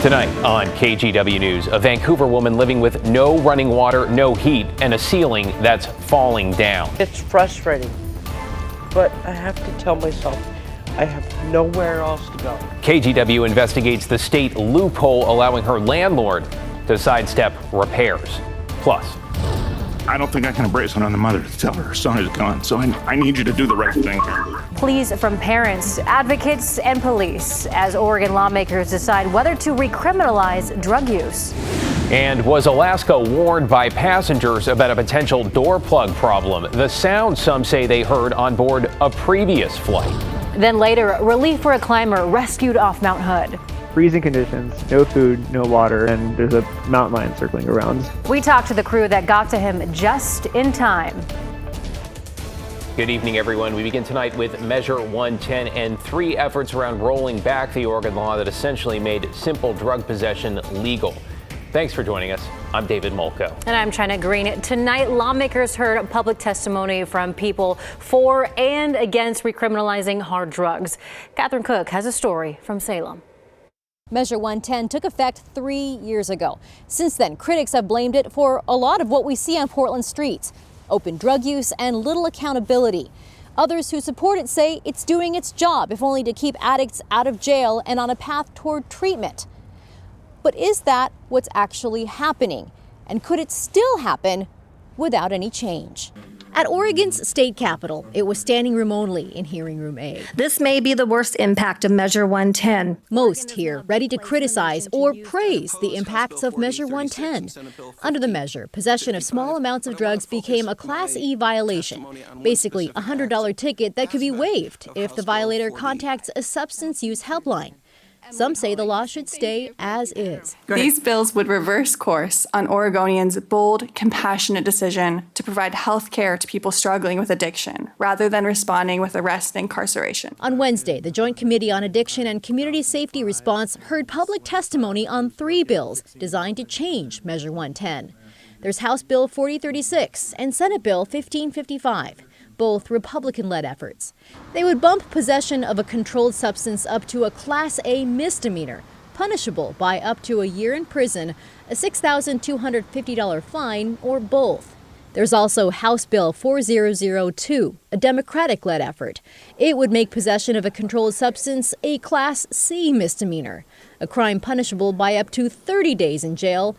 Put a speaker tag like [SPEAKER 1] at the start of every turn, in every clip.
[SPEAKER 1] Tonight on KGW News, a Vancouver woman living with no running water, no heat, and a ceiling that's falling down.
[SPEAKER 2] It's frustrating, but I have to tell myself I have nowhere else to go.
[SPEAKER 1] KGW investigates the state loophole allowing her landlord to sidestep repairs. Plus,
[SPEAKER 3] I don't think I can embrace another mother to tell her son is gone, so I need you to do the right thing.
[SPEAKER 4] Pleas from parents, advocates, and police as Oregon lawmakers decide whether to recriminalize drug use.
[SPEAKER 1] And was Alaska warned by passengers about a potential door plug problem? The sound some say they heard on board a previous flight.
[SPEAKER 4] Then later, relief for a climber rescued off Mount Hood.
[SPEAKER 5] Freezing conditions, no food, no water, and there's a mountain lion circling around.
[SPEAKER 4] We talked to the crew that got to him just in time.
[SPEAKER 1] Good evening, everyone. We begin tonight with Measure 110 and 3 efforts around rolling back the Oregon law that essentially made simple drug possession legal. Thanks for joining us. I'm David Molko.
[SPEAKER 4] And I'm China Green. Tonight, lawmakers heard public testimony from people for and against recriminalizing hard drugs. Catherine Cook has a story from Salem.
[SPEAKER 6] Measure 110 took effect 3 years ago. Since then, critics have blamed it for a lot of what we see on Portland streets: open drug use and little accountability. Others who support it say it's doing its job, if only to keep addicts out of jail and on a path toward treatment. But is that what's actually happening? And could it still happen without any change? At Oregon's state capitol, it was standing room only in hearing room A.
[SPEAKER 7] This may be the worst impact of Measure 110.
[SPEAKER 6] Most here ready to criticize or praise the impacts of Measure 110. Under the measure, possession of small amounts of drugs became a Class E violation, basically a $100 ticket that could be waived if the violator contacts a substance use helpline. Some say the law should stay as is.
[SPEAKER 8] These bills would reverse course on Oregonians' bold, compassionate decision to provide health care to people struggling with addiction, rather than responding with arrest and incarceration.
[SPEAKER 6] On Wednesday, the Joint Committee on Addiction and Community Safety Response heard public testimony on 3 bills designed to change Measure 110. There's House Bill 4036 and Senate Bill 1555. Both Republican-led efforts. They would bump possession of a controlled substance up to a Class A misdemeanor, punishable by up to a year in prison, a $6,250 fine, or both. There's also House Bill 4002, a Democratic-led effort. It would make possession of a controlled substance a Class C misdemeanor, a crime punishable by up to 30 days in jail,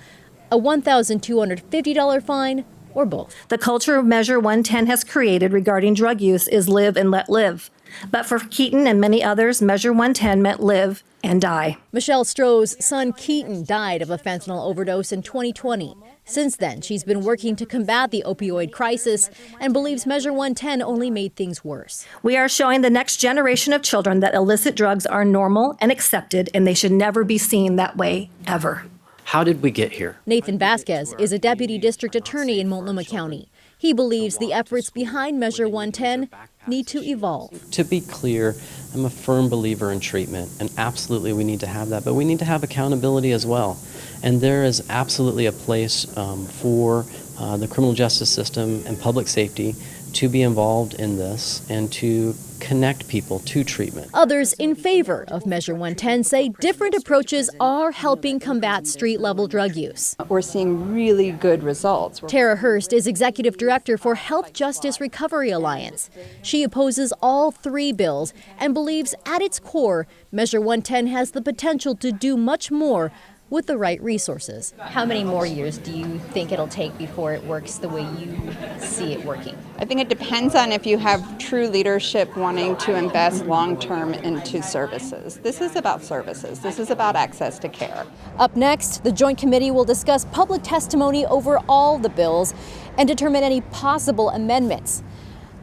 [SPEAKER 6] a $1,250 fine, or both.
[SPEAKER 7] The culture Measure 110 has created regarding drug use is live and let live. But for Keaton and many others, Measure 110 meant live and die.
[SPEAKER 6] Michelle Stroh's son Keaton died of a fentanyl overdose in 2020. Since then, she's been working to combat the opioid crisis and believes Measure 110 only made things worse.
[SPEAKER 7] We are showing the next generation of children that illicit drugs are normal and accepted, and they should never be seen that way, ever.
[SPEAKER 9] How did we get here?
[SPEAKER 6] Nathan Vasquez is a deputy district attorney in Multnomah County. He believes the efforts behind Measure 110 need to evolve.
[SPEAKER 9] To be clear, I'm a firm believer in treatment, and absolutely we need to have that, but we need to have accountability as well. And there is absolutely a place for the criminal justice system and public safety to be involved in this and to connect people to treatment.
[SPEAKER 6] Others in favor of Measure 110 say different approaches are helping combat street-level drug use.
[SPEAKER 10] We're seeing really good results.
[SPEAKER 6] Tara Hurst is executive director for Health Justice Recovery Alliance. She opposes all 3 bills and believes at its core, Measure 110 has the potential to do much more with the right resources.
[SPEAKER 11] How many more years do you think it'll take before it works the way you see it working?
[SPEAKER 10] I think it depends on if you have true leadership wanting to invest long-term into services. This is about services. This is about access to care.
[SPEAKER 6] Up next, the Joint Committee will discuss public testimony over all the bills and determine any possible amendments.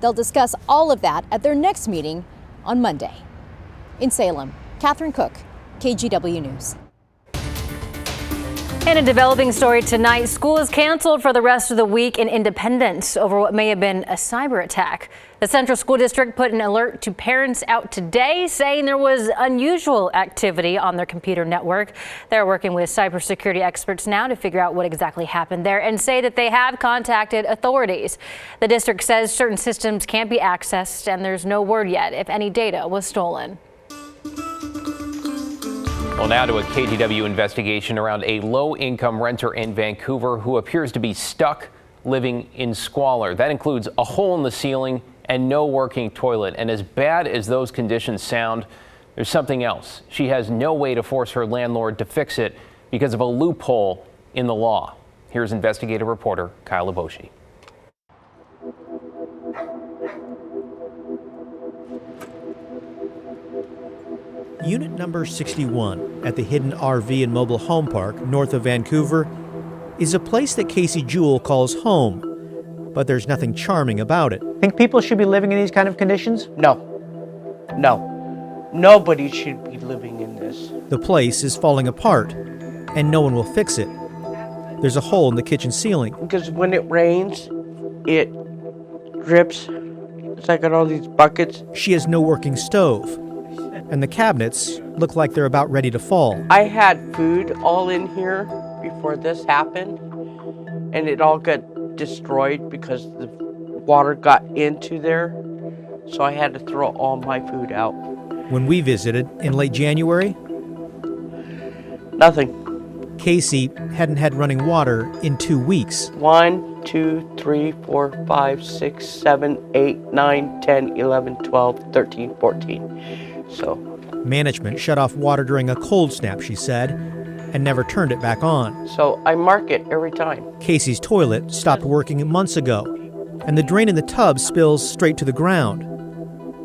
[SPEAKER 6] They'll discuss all of that at their next meeting on Monday. In Salem, Catherine Cook, KGW News.
[SPEAKER 4] In a developing story tonight, school is canceled for the rest of the week in Independence over what may have been a cyber attack. The Central School District put an alert to parents out today saying there was unusual activity on their computer network. They're working with cybersecurity experts now to figure out what exactly happened there and say that they have contacted authorities. The district says certain systems can't be accessed and there's no word yet if any data was stolen.
[SPEAKER 1] Well, now to a KGW investigation around a low-income renter in Vancouver who appears to be stuck living in squalor. That includes a hole in the ceiling and no working toilet. And as bad as those conditions sound, there's something else. She has no way to force her landlord to fix it because of a loophole in the law. Here's investigative reporter Kyle Leboshi.
[SPEAKER 12] Unit number 61 at the hidden RV and mobile home park north of Vancouver is a place that Casey Jewell calls home, but there's nothing charming about it.
[SPEAKER 5] Think people should be living in these kind of conditions?
[SPEAKER 2] No. Nobody should be living in this.
[SPEAKER 12] The place is falling apart, and no one will fix it. There's a hole in the kitchen ceiling.
[SPEAKER 2] Because when it rains, it drips. It's like got all these buckets.
[SPEAKER 12] She has no working stove, and the cabinets look like they're about ready to fall.
[SPEAKER 2] I had food all in here before this happened, and it all got destroyed because the water got into there, so I had to throw all my food out.
[SPEAKER 12] When we visited in late January,
[SPEAKER 2] nothing.
[SPEAKER 12] Casey hadn't had running water in 2 weeks.
[SPEAKER 2] 1, 2, 3, 4, 5, 6, 7, 8, 9, 10, 11, 12, 13, 14. So
[SPEAKER 12] management shut off water during a cold snap, she said, and never turned it back on.
[SPEAKER 2] So I mark it every time.
[SPEAKER 12] Casey's toilet stopped working months ago, and the drain in the tub spills straight to the ground.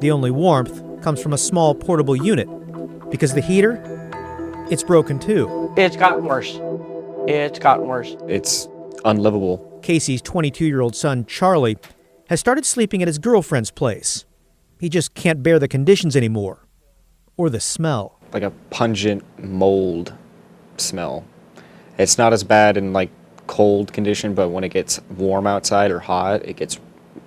[SPEAKER 12] The only warmth comes from a small portable unit, because the heater, it's broken too.
[SPEAKER 2] It's gotten worse.
[SPEAKER 13] It's unlivable.
[SPEAKER 12] Casey's 22-year-old son, Charlie, has started sleeping at his girlfriend's place. He just can't bear the conditions anymore, or the smell.
[SPEAKER 13] Like a pungent mold smell. It's not as bad in like cold condition, but when it gets warm outside or hot, it gets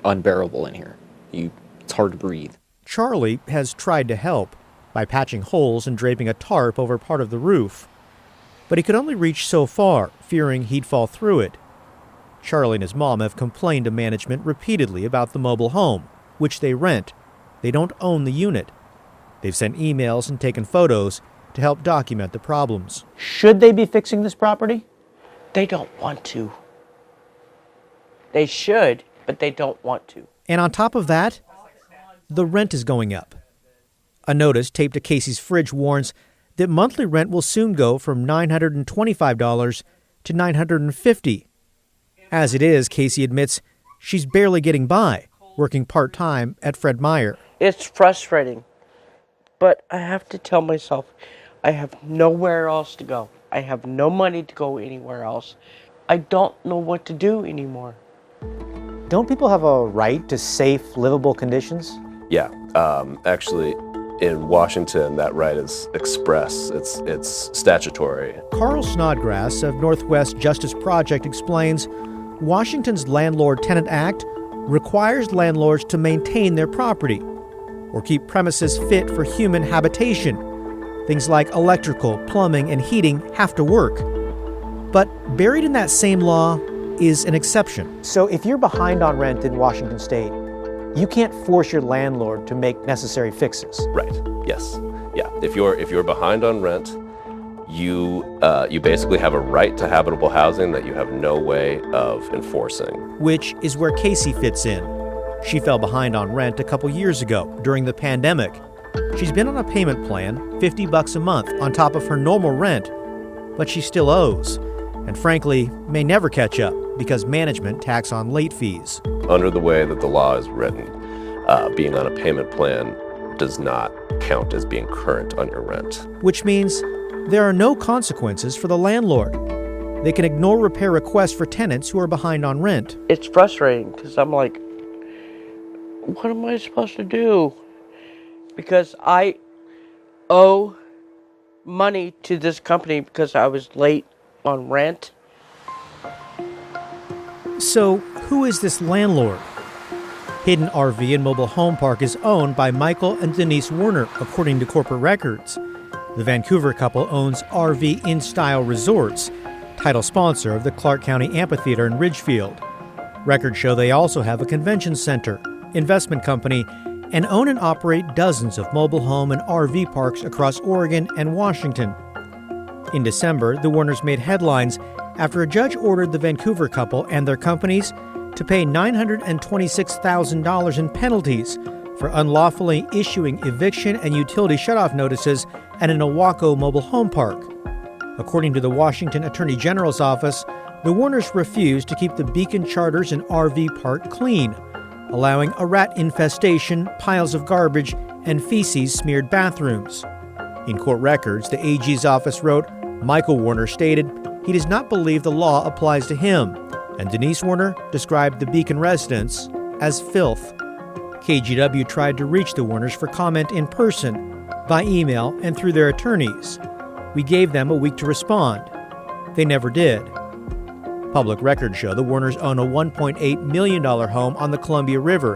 [SPEAKER 13] unbearable in here. It's hard to breathe.
[SPEAKER 12] Charlie has tried to help by patching holes and draping a tarp over part of the roof, but he could only reach so far, fearing he'd fall through it. Charlie and his mom have complained to management repeatedly about the mobile home, which they rent. They don't own the unit. They've sent emails and taken photos to help document the problems.
[SPEAKER 5] Should they be fixing this property?
[SPEAKER 2] They don't want to. They should, but they don't want to.
[SPEAKER 12] And on top of that, the rent is going up. A notice taped to Casey's fridge warns that monthly rent will soon go from $925 to $950. As it is, Casey admits she's barely getting by, working part-time at Fred Meyer.
[SPEAKER 2] It's frustrating, but I have to tell myself I have nowhere else to go. I have no money to go anywhere else. I don't know what to do anymore.
[SPEAKER 5] Don't people have a right to safe, livable conditions?
[SPEAKER 14] Yeah, actually, in Washington, that right is express. It's statutory.
[SPEAKER 12] Carl Snodgrass of Northwest Justice Project explains Washington's Landlord-Tenant Act requires landlords to maintain their property or keep premises fit for human habitation. Things like electrical, plumbing, and heating have to work. But buried in that same law is an exception.
[SPEAKER 5] So if you're behind on rent in Washington State, you can't force your landlord to make necessary fixes.
[SPEAKER 14] Right. Yes. Yeah. If you're behind on rent, you basically have a right to habitable housing that you have no way of enforcing.
[SPEAKER 12] Which is where Casey fits in. She fell behind on rent a couple years ago during the pandemic. She's been on a payment plan, $50 a month on top of her normal rent, but she still owes, and frankly, may never catch up because management tacks on late fees.
[SPEAKER 14] Under the way that the law is written, being on a payment plan does not count as being current on your rent.
[SPEAKER 12] Which means there are no consequences for the landlord. They can ignore repair requests for tenants who are behind on rent.
[SPEAKER 2] It's frustrating because I'm like, what am I supposed to do? Because I owe money to this company because I was late on rent.
[SPEAKER 12] So, who is this landlord? Hidden RV and Mobile Home Park is owned by Michael and Denise Werner, according to corporate records. The Vancouver couple owns RV In-Style Resorts, title sponsor of the Clark County Amphitheater in Ridgefield. Records show they also have a convention center, investment company, and own and operate dozens of mobile home and RV parks across Oregon and Washington. In December, the Warners made headlines after a judge ordered the Vancouver couple and their companies to pay $926,000 in penalties for unlawfully issuing eviction and utility shutoff notices at an Owako mobile home park. According to the Washington Attorney General's office, the Warners refused to keep the Beacon Charters and RV park clean, allowing a rat infestation, piles of garbage, and feces-smeared bathrooms. In court records, the AG's office wrote, Michael Warner stated he does not believe the law applies to him, and Denise Warner described the Beacon residence as filth. KGW tried to reach the Warners for comment in person, by email, and through their attorneys. We gave them a week to respond. They never did. Public records show the Warners own a $1.8 million home on the Columbia River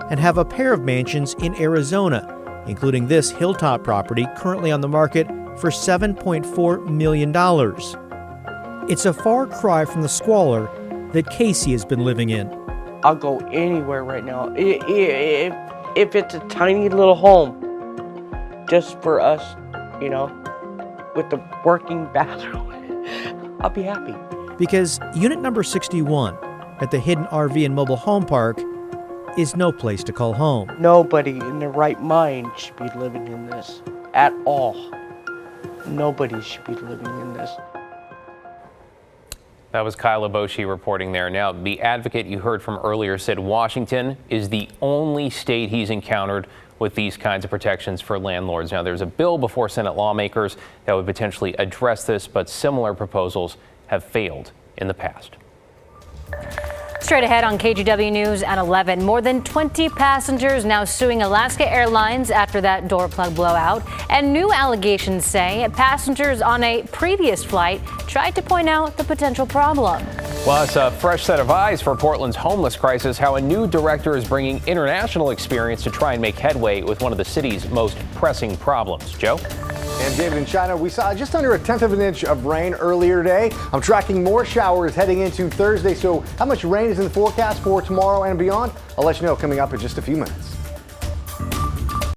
[SPEAKER 12] and have a pair of mansions in Arizona, including this hilltop property currently on the market for $7.4 million. It's a far cry from the squalor that Casey has been living in.
[SPEAKER 2] I'll go anywhere right now. If it's a tiny little home, just for us, you know, with the working bathroom, I'll be happy.
[SPEAKER 12] Because unit number 61 at the hidden RV and mobile home park is no place to call home.
[SPEAKER 2] Nobody in their right mind should be living in this at all. Nobody should be living in this.
[SPEAKER 1] That was Kyla Boshi reporting there. Now, the advocate you heard from earlier said Washington is the only state he's encountered with these kinds of protections for landlords. Now, there's a bill before Senate lawmakers that would potentially address this, but similar proposals have failed in the past.
[SPEAKER 4] Straight ahead on KGW News at 11, more than 20 passengers now suing Alaska Airlines after that door plug blowout. And new allegations say passengers on a previous flight tried to point out the potential problem.
[SPEAKER 1] Plus, a fresh set of eyes for Portland's homeless crisis, how a new director is bringing international experience to try and make headway with one of the city's most pressing problems. Joe?
[SPEAKER 15] And David, in China, we saw just under 1/10 of an inch of rain earlier today. I'm tracking more showers heading into Thursday. So how much rain is in the forecast for tomorrow and beyond? I'll let you know coming up in just a few minutes.